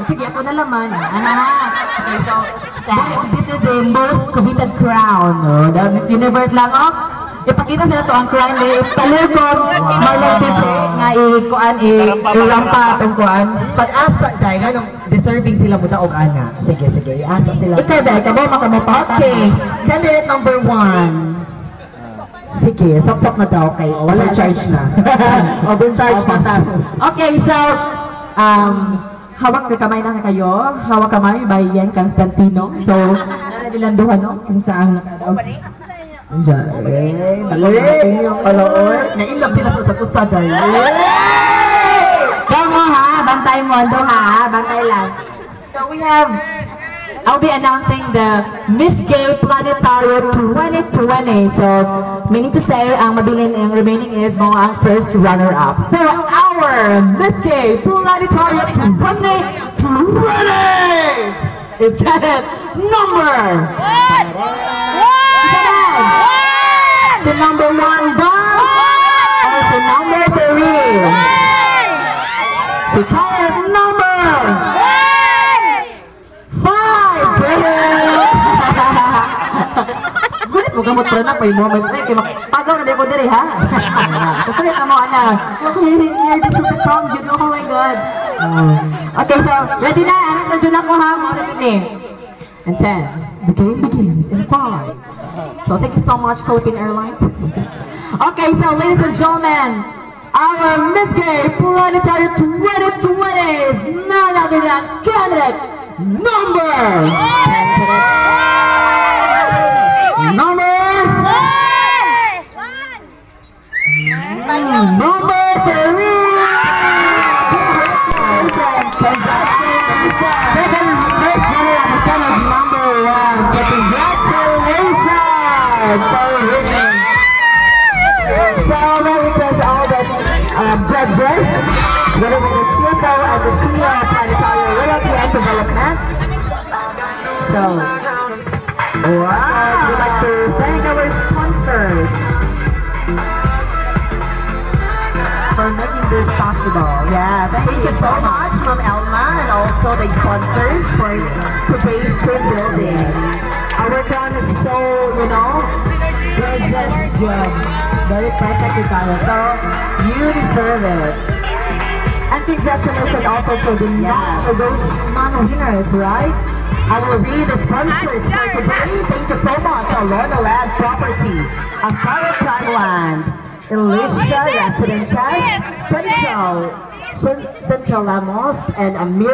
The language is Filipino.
Sige, ako na laman. Okay, so, this is the most coveted crown. No? The Miss Universe lang, oh. Ipakita sila to ang crown ni Palugom, Marlon Piche, nga i-rampa itong kuan. Pag-asa, dahil nga nung deserving sila mo daog, ana. Sige, i-asa sila. Ikaw dahil, ikaw ba makamapata? Okay, candidate number 1. Sige, sap-sap na daw, okay. Overcharge na. Overcharge na. Okay, so, hawak ka kamay na kayo. Hawak kamay by Yan Constantino. So, nara nilang duha, no? Kung saan Diyan. Na-inlove sila sa usa-usa dahil. Come on, ha? Bantay mo, ando ha? Bantay lang. So, I'll be announcing the Miss Gay Planetario 2020. So, meaning to say, ang remaining is mga ang first runner-up. So, our Miss Gay Planetario 2020 is getting number si number 1 ba? O si number 3? Si current number 5! Gunit mo gamot pa na pa yung moments. Kaya pagaw na di ako diri, ha? So, stress na mo, anak. You're the super calm, you know, oh my God. Okay, so, ready na? Ano sa dyan ako, ha? Mga na and 10. The game begins in 5. So thank you so much, Philippine Airlines. Okay, so ladies and gentlemen, our Miss Gay Planetario 2020 is none other than candidate number 3. Congratulations! Second place winner on the stand is number 1. So congratulations for winning. So Merry Christmas all the judges, together with the CFO and the CEO of Planetario Royalty and Development. So, we'd like to thank our sponsors for making this possible. Yes, thank you so much, Ma'am Elma, and also the sponsors for today's team building. Our crown is so, gorgeous job. Very perfect, Italia. So, you deserve it. And congratulations also to the those non-winners, right? I will read the sponsors for today. Thank you so much, Alona Land Property, Akara Prime Land, Alicia Residences, Central Lamos, and Amir.